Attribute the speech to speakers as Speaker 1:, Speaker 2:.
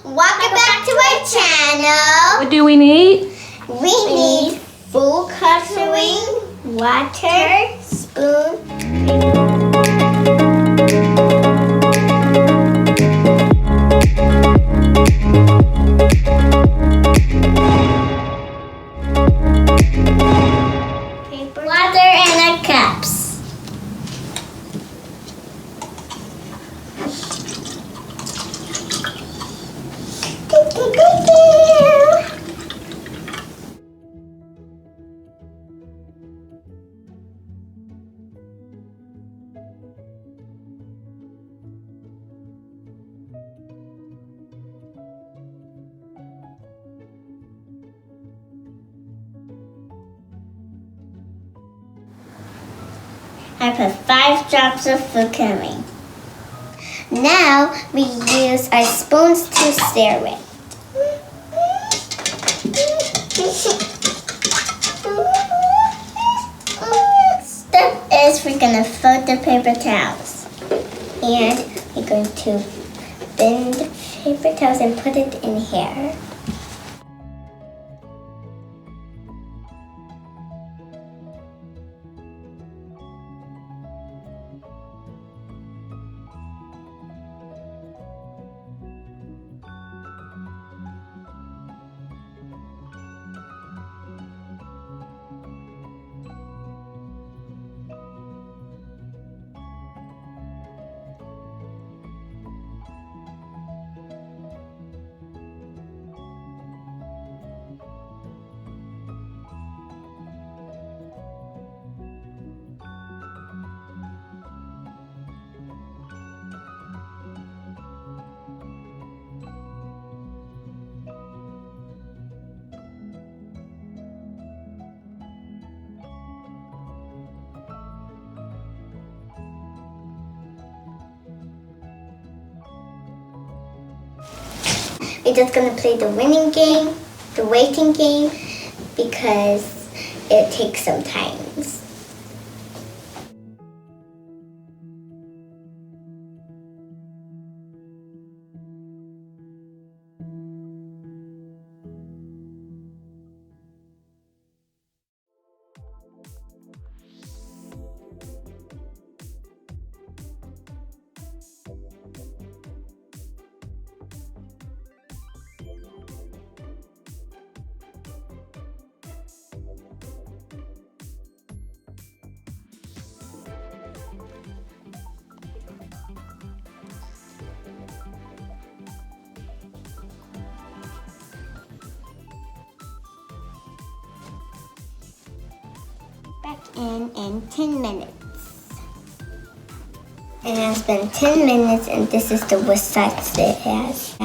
Speaker 1: Welcome back to our channel.
Speaker 2: What do we need?
Speaker 1: We need food coloring, water, spoon, paper, water, and our cups. I put 5 drops of food coloring. Now we use our spoons to stir with. Step is we're gonna fold the paper towels. And we're going to bend the paper towels and put it in here. We're just gonna play the winning game, the waiting game, because it takes some time. Back in 10 minutes. And it's been 10 minutes and this is the which size it has.